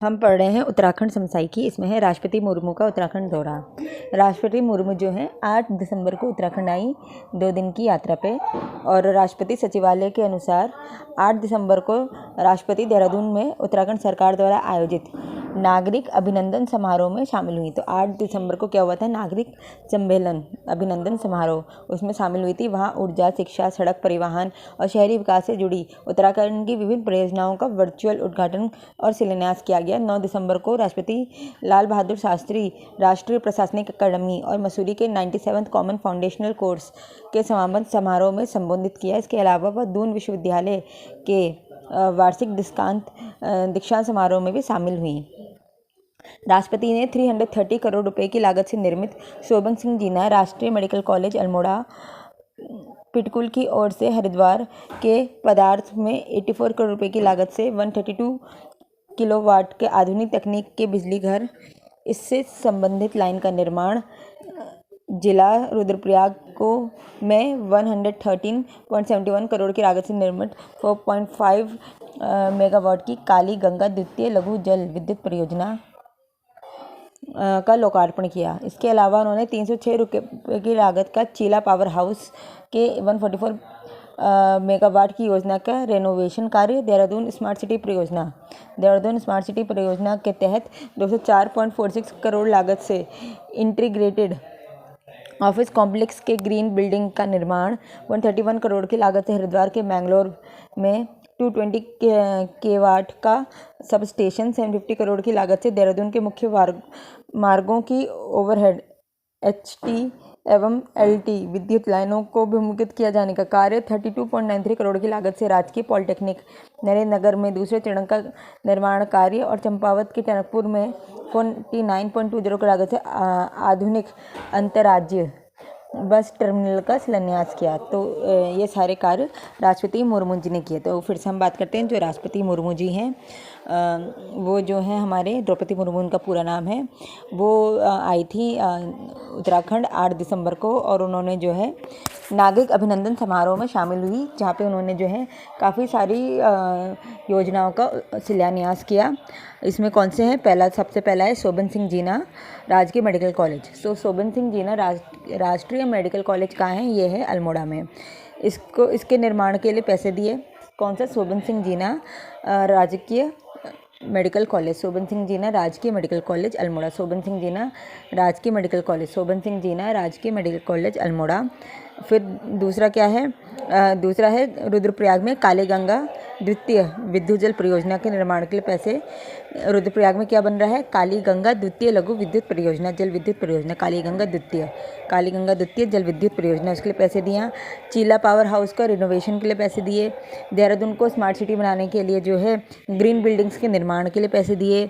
हम पढ़ रहे हैं उत्तराखंड समसामयिकी। इसमें है राष्ट्रपति मुर्मू का उत्तराखंड दौरा। राष्ट्रपति मुर्मू जो है 8 दिसंबर को उत्तराखंड आई 2 दिन की यात्रा पे, और राष्ट्रपति सचिवालय के अनुसार 8 दिसंबर को राष्ट्रपति देहरादून में उत्तराखंड सरकार द्वारा आयोजित नागरिक अभिनंदन समारोह में शामिल हुई। तो 8 दिसंबर को क्या हुआ था? नागरिक सम्मेलन अभिनंदन समारोह, उसमें शामिल हुई थी। वहाँ ऊर्जा, शिक्षा, सड़क परिवहन और शहरी विकास से जुड़ी उत्तराखंड की विभिन्न परियोजनाओं का वर्चुअल उद्घाटन और शिलान्यास किया गया। 9 दिसंबर को राष्ट्रपति लाल बहादुर शास्त्री राष्ट्रीय प्रशासनिक अकादमी और मसूरी के 97th कॉमन फाउंडेशनल कोर्स के समापन समारोह में संबोधित किया। इसके अलावा वह दून विश्वविद्यालय के वार्षिक दीक्षांत समारोह में भी शामिल हुई। राष्ट्रपति ने 330 करोड़ रुपए की लागत से निर्मित शोभन सिंह जीना राष्ट्रीय मेडिकल कॉलेज अल्मोड़ा पिटकुल की ओर से हरिद्वार के पदार्थ में 84 करोड़ रुपए की लागत से 132 किलोवाट के आधुनिक तकनीक के बिजली घर, इससे संबंधित लाइन का निर्माण जिला रुद्रप्रयाग को में 113.71 करोड़ की लागत से निर्मित 4.5 मेगावाट की काली गंगा द्वितीय लघु जल विद्युत परियोजना का लोकार्पण किया। इसके अलावा उन्होंने 306 रुपये की लागत का चीला पावर हाउस के 144 मेगावाट की योजना का रेनोवेशन कार्य, देहरादून स्मार्ट सिटी परियोजना के तहत 204.46 करोड़ लागत से इंटीग्रेटेड ऑफिस कॉम्प्लेक्स के ग्रीन बिल्डिंग का निर्माण, 131 करोड़ की लागत से हरिद्वार के मैंगलोर में 220 केवाट का सब स्टेशन, 750 करोड़ की लागत से देहरादून के मुख्य मार्गों की ओवरहेड HT एवं LT विद्युत लाइनों को विमुद्रित किया जाने का कार्य, 32.93 करोड़ की लागत से राजकीय पॉलिटेक्निक नरेंद्र नगर में दूसरे चरण का निर्माण कार्य, और चंपावत के टनकपुर में 49.20 की लागत से आधुनिक अंतर्राज्यीय बस टर्मिनल का शिलान्यास किया। तो ये सारे कार्य राष्ट्रपति मुर्मू जी ने किए। तो फिर से हम बात करते हैं जो राष्ट्रपति मुर्मू जी हैं, वो जो हैं हमारे द्रौपदी मुर्मू, उनका पूरा नाम है। वो आई थी उत्तराखंड 8 दिसंबर को, और उन्होंने जो है नागरिक अभिनंदन समारोह में शामिल हुई, जहाँ पे उन्होंने जो है काफ़ी सारी योजनाओं का शिलान्यास किया। इसमें कौन से हैं? सबसे पहला है शोभन सिंह जीना राजकीय मेडिकल कॉलेज। शोभन सिंह जीना राष्ट्रीय मेडिकल कॉलेज कहाँ है? ये है अल्मोड़ा में। इसके निर्माण के लिए पैसे दिए। कौन सा? शोभन सिंह जीना राजकीय मेडिकल कॉलेज, शोभन सिंह जीना राजकीय मेडिकल कॉलेज अल्मोड़ा, शोभन सिंह जीना राजकीय मेडिकल कॉलेज, शोभन सिंह जीना राजकीय मेडिकल कॉलेज अल्मोड़ा। फिर दूसरा क्या है? दूसरा है रुद्रप्रयाग में काली गंगा द्वितीय विद्युत जल परियोजना के निर्माण के लिए पैसे। रुद्रप्रयाग में क्या बन रहा है? काली गंगा द्वितीय लघु विद्युत परियोजना, जल विद्युत परियोजना, काली गंगा द्वितीय जल विद्युत परियोजना, उसके लिए पैसे दिए। चीला पावर हाउस का रिनोवेशन के लिए पैसे दिए। देहरादून को स्मार्ट सिटी बनाने के लिए जो है ग्रीन बिल्डिंग्स के निर्माण के लिए पैसे दिए,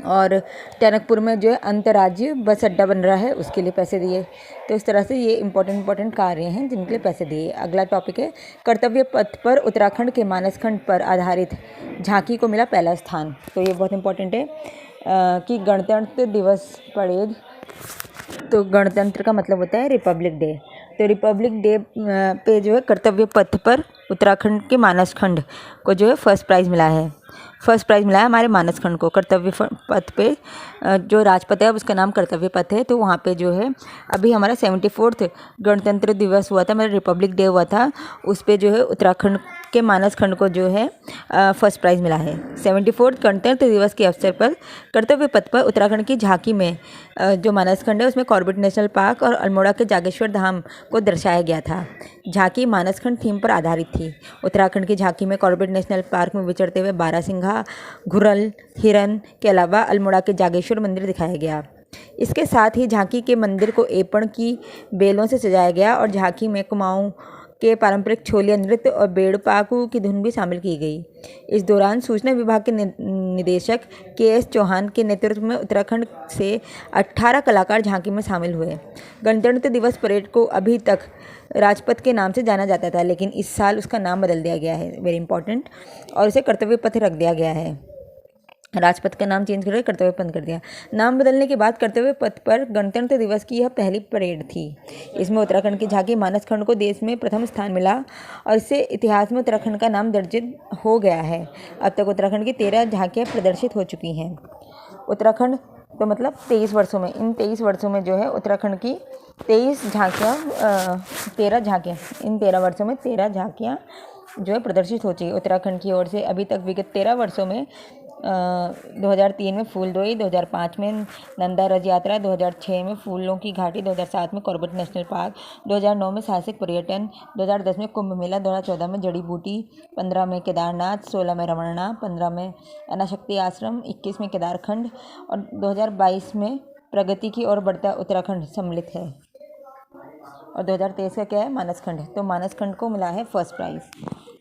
और टनकपुर में जो है अंतर्राज्यीय बस अड्डा बन रहा है, उसके लिए पैसे दिए। तो इस तरह से ये इंपॉर्टेंट कार्य हैं जिनके लिए पैसे दिए। अगला टॉपिक है कर्तव्य पथ पर उत्तराखंड के मानस खंड पर आधारित झांकी को मिला पहला स्थान। तो ये बहुत इंपॉर्टेंट है कि गणतंत्र दिवस परेड, तो गणतंत्र का मतलब होता है रिपब्लिक डे। तो रिपब्लिक डे पे जो है कर्तव्य पथ पर उत्तराखंड के मानस खंड को जो है फर्स्ट प्राइज़ मिला है हमारे मानस खंड को। कर्तव्य पथ पे जो राजपथ है उसका नाम कर्तव्य पथ है। तो वहाँ पे जो है अभी हमारा 74th गणतंत्र दिवस हुआ था, हमारा रिपब्लिक डे हुआ था, उस पे जो है उत्तराखंड के मानस खंड को जो है फर्स्ट प्राइज़ मिला है। 74th गणतंत्र दिवस के अवसर पर कर्तव्य पथ पर उत्तराखंड की झांकी में जो मानस खंड है उसमें कॉर्बेट नेशनल पार्क और अल्मोड़ा के जागेश्वर धाम को दर्शाया गया था। झांकी मानस खंड थीम पर आधारित थी। उत्तराखंड की झांकी में कॉर्बेट नेशनल पार्क में विचरते हुए बारहसिंघा, घुरल, हिरन के अलावा अल्मोड़ा के जागेश्वर मंदिर दिखाया गया। इसके साथ ही झांकी के मंदिर को एपण की बेलों से सजाया गया, और झांकी में कुमाऊं के पारंपरिक छोलिया नृत्य और बेड़पाकू की धुन भी शामिल की गई। इस दौरान सूचना विभाग के निदेशक KS चौहान के नेतृत्व में उत्तराखंड से 18 कलाकार झांकी में शामिल हुए। गणतंत्र दिवस परेड को अभी तक राजपथ के नाम से जाना जाता था, लेकिन इस साल उसका नाम बदल दिया गया है, वेरी इंपॉर्टेंट, और उसे कर्तव्य पथ रख दिया गया है। राजपथ का नाम चेंज कर कर्तव्य पथ कर दिया। नाम बदलने के बाद कर्तव्य पथ पर गणतंत्र दिवस की यह पहली परेड थी। इसमें उत्तराखंड की झांकी मानस खंड को देश में प्रथम स्थान मिला और इससे इतिहास में उत्तराखंड का नाम दर्जित हो गया है। अब तक उत्तराखंड की 13 झांकियाँ प्रदर्शित हो चुकी हैं। उत्तराखंड तो मतलब 23 वर्षों में, इन 23 वर्षों में जो है उत्तराखंड की 13 झांकियाँ इन 13 वर्षों में 13 झांकियाँ जो है प्रदर्शित हो चुकी है उत्तराखंड की ओर से। अभी तक विगत 13 वर्षों में 2003 में फूलदेई, 2005 में नंदा रज यात्रा, 2006 में फूलों की घाटी, 2007 में कॉर्बेट नेशनल पार्क, 2009 में साहसिक पर्यटन, 2010 में कुंभ मेला, 2014 में जड़ी बूटी, 15 में केदारनाथ, 16 में रमणा, 15 में अनाशक्ति आश्रम, 21 में केदारखंड और 2022 में प्रगति की ओर बढ़ता उत्तराखंड सम्मिलित है। और 2023 का क्या है? मानसखंड। तो मानसखंड को मिला है फर्स्ट प्राइज़।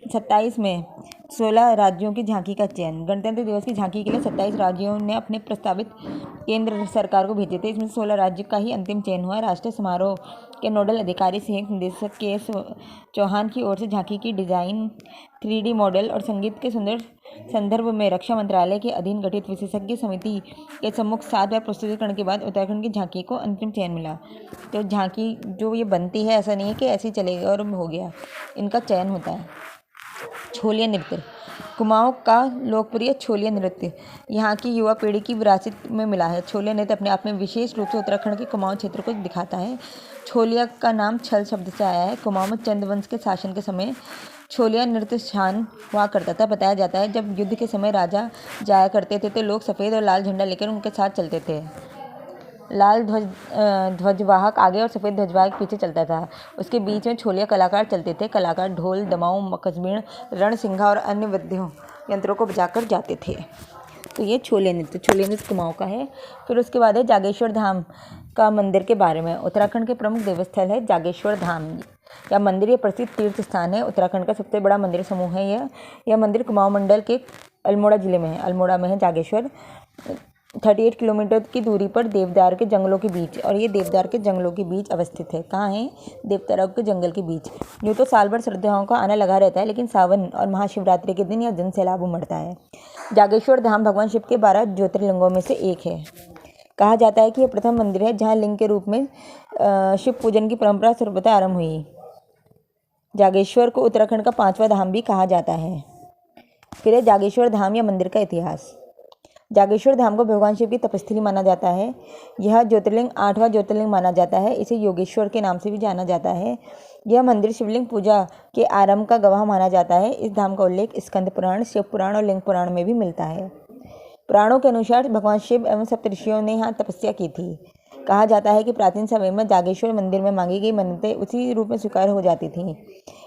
27 में 16 राज्यों की झांकी का चयन। गणतंत्र दिवस की झांकी के लिए 27 राज्यों ने अपने प्रस्तावित केंद्र सरकार को भेजे थे। इसमें 16 राज्य का ही अंतिम चयन हुआ। राष्ट्रीय समारोह के नोडल अधिकारी संयुक्त निदेशक के चौहान की ओर से झांकी की डिजाइन, 3D मॉडल और संगीत के सुंदर संदर्भ में रक्षा मंत्रालय के अधीन गठित विशेषज्ञ समिति के सम्मुख 7 बार प्रस्तुतिकरण के बाद उत्तराखंड की झांकी को अंतिम चयन मिला। तो झांकी जो ये बनती है, ऐसा नहीं है कि ऐसे ही चलेगा और हो गया, इनका चयन होता है। छोलिया नृत्य। कुमाऊं का लोकप्रिय छोलिया नृत्य यहाँ की युवा पीढ़ी की विरासत में मिला है। छोलिया नृत्य अपने आप में विशेष रूप से उत्तराखंड के कुमाऊं क्षेत्र को दिखाता है। छोलिया का नाम छल शब्द से आया है। कुमाऊं में चंद्रवंश के शासन के समय छोलिया नृत्य स्थान हुआ करता था। बताया जाता है जब युद्ध के समय राजा जाया करते थे तो लोग सफ़ेद और लाल झंडा लेकर उनके साथ चलते थे। लाल ध्वजवाहक आगे और सफ़ेद ध्वजवाहक पीछे चलता था। उसके बीच में छोलिया कलाकार चलते थे। कलाकार ढोल, दमाऊ, कसबीण, रणसिंघा और अन्य वाद्यों यंत्रों को बजाकर जाते थे। तो ये छोलिया नृत्य कुमाऊं का है। फिर उसके बाद है जागेश्वर धाम का मंदिर के बारे में। उत्तराखंड के प्रमुख देवस्थल है जागेश्वर धाम। यह मंदिर ये प्रसिद्ध तीर्थ स्थान है। उत्तराखंड का सबसे बड़ा मंदिर समूह है यह मंदिर कुमाऊं मंडल के अल्मोड़ा जिले में है। अल्मोड़ा में है जागेश्वर। 38 किलोमीटर की दूरी पर देवदार के जंगलों के बीच, और ये देवदार के जंगलों के बीच अवस्थित है। कहाँ है? देवदार के जंगल के बीच। यूँ तो साल भर श्रद्धालुओं का आना लगा रहता है, लेकिन सावन और महाशिवरात्रि के दिन यह जन सैलाब उमड़ता है। जागेश्वर धाम भगवान शिव के 12 ज्योतिर्लिंगों में से एक है। कहा जाता है कि यह प्रथम मंदिर है जहाँ लिंग के रूप में शिव पूजन की परंपरा सर्वप्रथम आरंभ हुई। जागेश्वर को उत्तराखंड का 5वां धाम भी कहा जाता है। फिर है जागेश्वर धाम या मंदिर का इतिहास। जागेश्वर धाम को भगवान शिव की तपस्थली माना जाता है। यह ज्योतिर्लिंग 8वां ज्योतिर्लिंग माना जाता है। इसे योगेश्वर के नाम से भी जाना जाता है। यह मंदिर शिवलिंग पूजा के आरंभ का गवाह माना जाता है। इस धाम का उल्लेख स्कंद पुराण, शिव पुराण और लिंग पुराण में भी मिलता है। पुराणों के अनुसार भगवान शिव एवं सप्तऋषियों ने यहाँ तपस्या की थी। कहा जाता है कि प्राचीन समय में जागेश्वर मंदिर में मांगी गई मन्नतें उसी रूप में स्वीकार हो जाती थीं।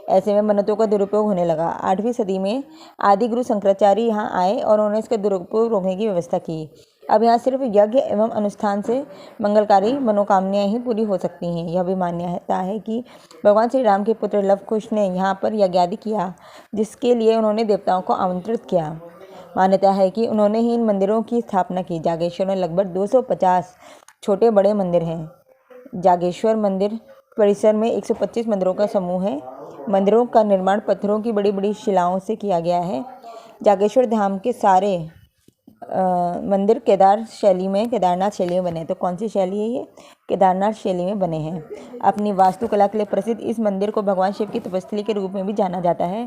ऐसे में मन्नतों का दुरुपयोग होने लगा। 8वीं सदी में आदि गुरु शंकराचार्य यहाँ आए और उन्होंने इसका दुरुपयोग रोकने की व्यवस्था की। अब यहाँ सिर्फ यज्ञ एवं अनुष्ठान से मंगलकारी मनोकामनाएं ही पूरी हो सकती हैं। यह भी मान्यता है कि भगवान श्री राम के पुत्र लव कुश ने यहाँ पर यज्ञादि किया, जिसके लिए उन्होंने देवताओं को आमंत्रित किया। मान्यता है कि उन्होंने ही इन मंदिरों की स्थापना की। जागेश्वर में लगभग 250 छोटे बड़े मंदिर हैं। जागेश्वर मंदिर परिसर में 125 मंदिरों का समूह है। मंदिरों का निर्माण पत्थरों की बड़ी बड़ी शिलाओं से किया गया है। जागेश्वर धाम के सारे मंदिर केदारनाथ शैली में बने हैं। तो कौन सी शैली है ये? केदारनाथ शैली में बने हैं। अपनी वास्तुकला के लिए प्रसिद्ध इस मंदिर को भगवान शिव की तपस्थली के रूप में भी जाना जाता है।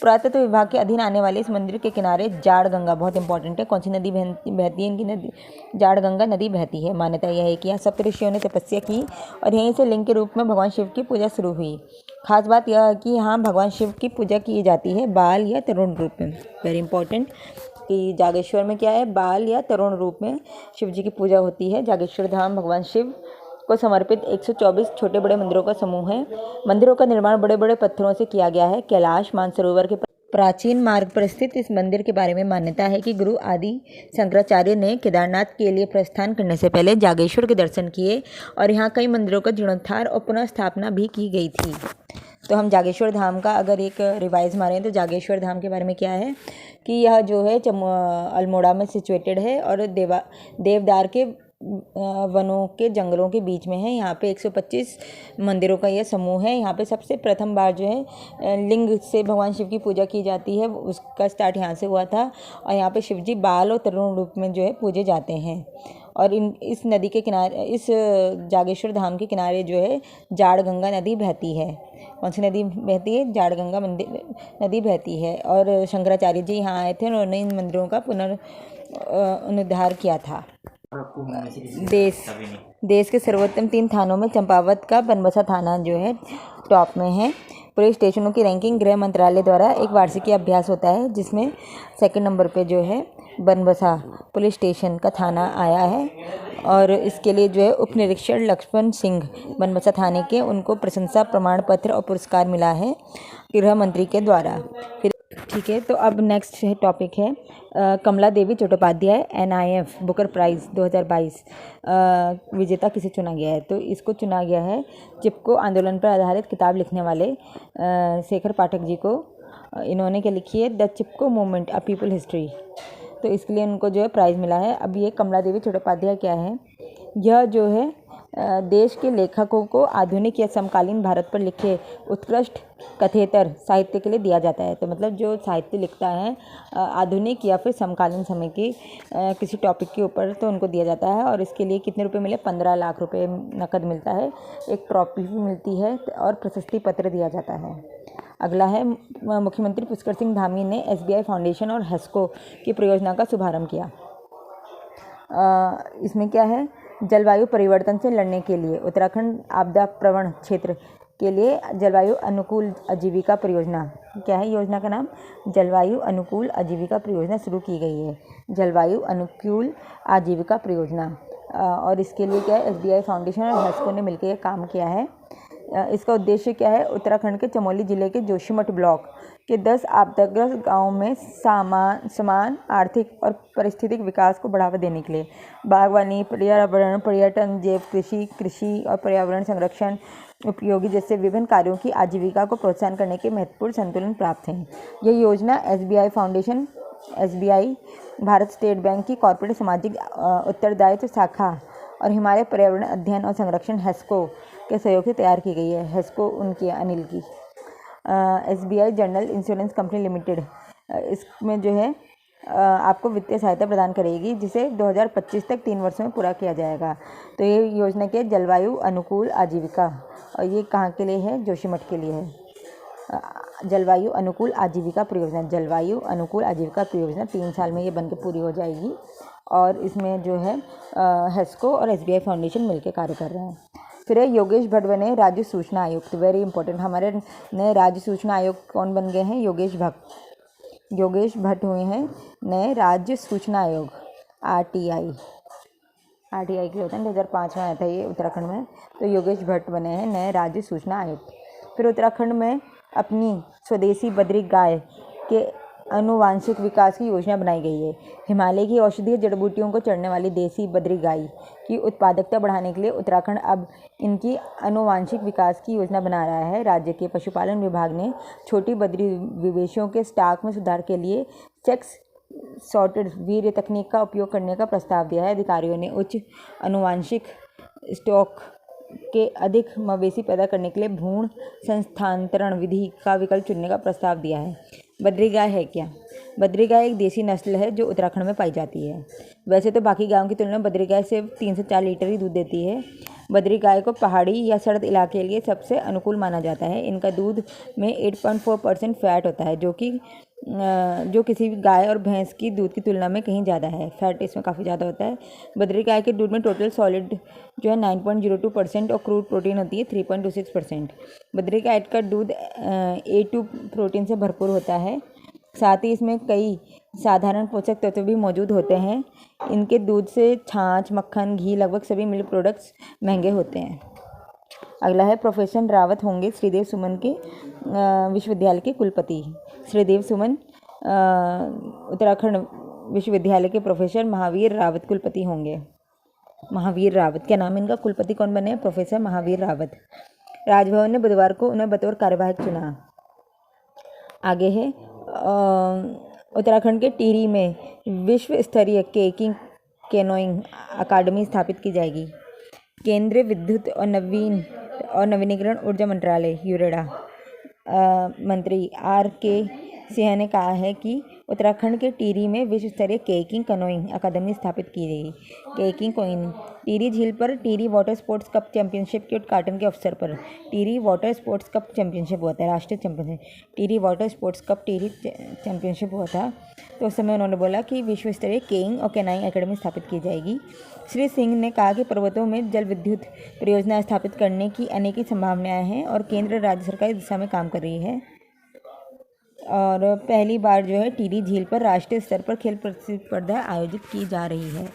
पुरातत्व विभाग के अधीन आने वाले इस मंदिर के किनारे जाड़ गंगा, बहुत इंपॉर्टेंट है, कौन सी नदी बहती है? इनकी नदी जाड़ गंगा नदी बहती है। मान्यता यह है कि यहाँ सप्तऋषियों ने तपस्या की और यहीं से लिंग के रूप में भगवान शिव की पूजा शुरू हुई। खास बात यह है कि यहाँ भगवान शिव की पूजा की जाती है बाल या तरुण रूप में। वेरी इंपॉर्टेंट कि जागेश्वर में क्या है? बाल या तरुण रूप में शिव जी की पूजा होती है। जागेश्वर धाम भगवान शिव को समर्पित 124 छोटे बड़े मंदिरों का समूह है। मंदिरों का निर्माण बड़े बड़े पत्थरों से किया गया है। कैलाश मानसरोवर के प्राचीन मार्ग पर स्थित इस मंदिर के बारे में मान्यता है कि गुरु आदि शंकराचार्य ने केदारनाथ के लिए प्रस्थान करने से पहले जागेश्वर के दर्शन किए और यहाँ कई मंदिरों का जीर्णोद्धार और पुनः स्थापना भी की गई थी। तो हम जागेश्वर धाम का अगर एक रिवाइज मारें तो जागेश्वर धाम के बारे में क्या है कि यह जो है अल्मोड़ा में सिचुएटेड है और देवदार के वनों के जंगलों के बीच में है। यहाँ पे 125 मंदिरों का यह समूह है। यहाँ पे सबसे प्रथम बार जो है लिंग से भगवान शिव की पूजा की जाती है, उसका स्टार्ट यहाँ से हुआ था। और यहाँ पे शिव जी बाल और तरुण रूप में जो है पूजे जाते हैं। और इस नदी के किनारे, इस जागेश्वर धाम के किनारे जो है जाड़ गंगा नदी बहती है। कौन सी नदी बहती है? जाड़ गंगा नदी बहती है। और शंकराचार्य जी यहाँ आए थे और उन्होंने इन मंदिरों का पुनरुद्धार किया था। देश के सर्वोत्तम 3 थानों में चंपावत का बनबसा थाना जो है टॉप में है। पुलिस स्टेशनों की रैंकिंग गृह मंत्रालय द्वारा एक वार्षिक अभ्यास होता है, जिसमें 2nd नंबर पे जो है बनबसा पुलिस स्टेशन का थाना आया है। और इसके लिए जो है उप निरीक्षक लक्ष्मण सिंह बनबसा थाने के, उनको प्रशंसा प्रमाण पत्र और पुरस्कार मिला है गृह मंत्री के द्वारा। फिर ठीक है, तो अब नेक्स्ट टॉपिक है कमला देवी चट्टोपाध्याय NIF बुकर प्राइज़ 2022 विजेता किसे चुना गया है? तो इसको चुना गया है चिपको आंदोलन पर आधारित किताब लिखने वाले शेखर पाठक जी को। इन्होंने क्या लिखी है? The Chipko movement a people history. तो इसके लिए उनको जो है प्राइज़ मिला है। अब ये कमला देवी चट्टोपाध्याय क्या है? यह जो है देश के लेखकों को आधुनिक या समकालीन भारत पर लिखे उत्कृष्ट कथेतर साहित्य के लिए दिया जाता है। तो मतलब जो साहित्य लिखता है आधुनिक या फिर समकालीन समय की किसी टॉपिक के ऊपर, तो उनको दिया जाता है। और इसके लिए कितने रुपए मिले? 15 लाख रुपए नकद मिलता है, एक ट्रॉफी भी मिलती है और प्रशस्ति पत्र दिया जाता है। अगला है मुख्यमंत्री पुष्कर सिंह धामी ने SBI फाउंडेशन और हेस्को की परियोजना का शुभारंभ किया। इसमें क्या है? जलवायु परिवर्तन से लड़ने के लिए उत्तराखंड आपदा प्रवण क्षेत्र के लिए जलवायु अनुकूल आजीविका परियोजना, क्या है योजना का नाम? जलवायु अनुकूल आजीविका परियोजना शुरू की गई है, जलवायु अनुकूल आजीविका परियोजना। और इसके लिए क्या है? SBI फाउंडेशन और हेस्को ने मिलकर काम किया है। इसका उद्देश्य क्या है? उत्तराखंड के चमोली जिले के जोशीमठ ब्लॉक के 10 आपदाग्रस्त गाँवों में समान आर्थिक और पारिस्थितिक विकास को बढ़ावा देने के लिए बागवानी, पर्यावरण, पर्यटन, जैव कृषि और पर्यावरण संरक्षण उपयोगी जैसे विभिन्न कार्यों की आजीविका को प्रोत्साहन करने के महत्वपूर्ण संतुलन प्राप्त हैं। यह योजना SBI foundation, SBI, Bharat state bank की कॉर्पोरेट सामाजिक उत्तरदायित्व शाखा और हिमालय पर्यावरण अध्ययन और संरक्षण हेस्को के सहयोग से तैयार की गई है। हेस्को उनकी अनिल की। SBI general insurance company limited इसमें जो है आपको वित्तीय सहायता प्रदान करेगी, जिसे 2025 तक 3 वर्षों में पूरा किया जाएगा। तो ये योजना के जलवायु अनुकूल आजीविका, और ये कहाँ के लिए है? जोशीमठ के लिए है। जलवायु अनुकूल आजीविका परियोजना, जलवायु अनुकूल आजीविका परियोजना 3 साल में ये बनकर पूरी हो जाएगी। और इसमें जो है हेस्को और SBI फाउंडेशन मिलकर कार्य कर रहे हैं। फिर है योगेश भट्ट बने राज्य सूचना आयुक्त, वेरी इंपॉर्टेंट। हमारे नए राज्य सूचना आयुक्त कौन बन गए हैं? योगेश भट्ट हुए हैं नए राज्य सूचना आयोग, RTI के होते हैं। 2005 में आया था ये उत्तराखंड में। तो योगेश भट्ट बने हैं नए राज्य सूचना आयुक्त। फिर उत्तराखंड में अपनी स्वदेशी बद्री गाय के आनुवांशिक विकास की योजना बनाई गई है। हिमालय की औषधीय जड़ी बूटियों को चढ़ने वाली देसी बद्री गाय की उत्पादकता बढ़ाने के लिए उत्तराखंड अब इनकी आनुवांशिक विकास की योजना बना रहा है। राज्य के पशुपालन विभाग ने छोटी बद्री विवेशियों के स्टॉक में सुधार के लिए सेक्स सॉर्टेड वीर्य तकनीक का उपयोग करने का प्रस्ताव दिया है। अधिकारियों ने उच्च आनुवांशिक स्टॉक के अधिक मवेशी पैदा करने के लिए भ्रूण संस्थानांतरण विधि का विकल्प चुनने का प्रस्ताव दिया है। बद्री गाय है क्या? बद्री गाय एक देसी नस्ल है जो उत्तराखंड में पाई जाती है। वैसे तो बाकी गायों की तुलना में बद्री गाय सिर्फ 3 से 4 लीटर ही दूध देती है। बद्री गाय को पहाड़ी या सर्द इलाके के लिए सबसे अनुकूल माना जाता है। इनका दूध में 8.4% फैट होता है, जो किसी भी गाय और भैंस की दूध की तुलना में कहीं ज़्यादा है। फैट इसमें काफ़ी ज़्यादा होता है। बद्री गाय के दूध में टोटल सॉलिड जो है 9.02% और क्रूड प्रोटीन होती है 3.26%। बद्री गाय का दूध A2 प्रोटीन से भरपूर होता है। साथ ही इसमें कई साधारण पोषक तत्व भी मौजूद होते हैं। इनके दूध से छाछ, मक्खन, घी, लगभग सभी मिल्क प्रोडक्ट्स महंगे होते हैं। अगला है प्रोफेसर रावत होंगे श्रीदेव सुमन के विश्वविद्यालय के कुलपति। श्रीदेव सुमन उत्तराखंड विश्वविद्यालय के प्रोफेसर महावीर रावत कुलपति होंगे। महावीर रावत, क्या नाम इनका? कुलपति कौन बने हैं? प्रोफेसर महावीर रावत। राजभवन ने बुधवार को उन्हें बतौर कार्यवाहक चुना। आगे है उत्तराखंड के टिहरी में विश्व स्तरीय केकिंग कैनोइंग अकादमी स्थापित की जाएगी। केंद्रीय विद्युत और नवीनीकरण ऊर्जा मंत्रालय यूरेडा मंत्री आर के सिंह ने कहा है कि उत्तराखंड के टिहरी में विश्व स्तरीय केकिंग कैनोइंग अकादमी स्थापित की गई। केकिंग कैनोइंग टिहरी झील पर Tehri water sports cup championship के उद्घाटन के अवसर पर Tehri water sports cup championship हुआ था, राष्ट्रीय championship Tehri water sports cup Tehri championship हुआ था। तो उस समय उन्होंने बोला कि विश्व स्तरीय केइंग और कैनाइंग अकेडमी स्थापित की जाएगी। श्री सिंह ने कहा कि पर्वतों में जल विद्युत परियोजना स्थापित करने की अनेक संभावनाएं हैं और केंद्र राज्य सरकार इस दिशा में काम कर रही है। और पहली बार जो है टिहरी झील पर राष्ट्रीय स्तर पर खेल प्रतिस्पर्धा आयोजित की जा रही है।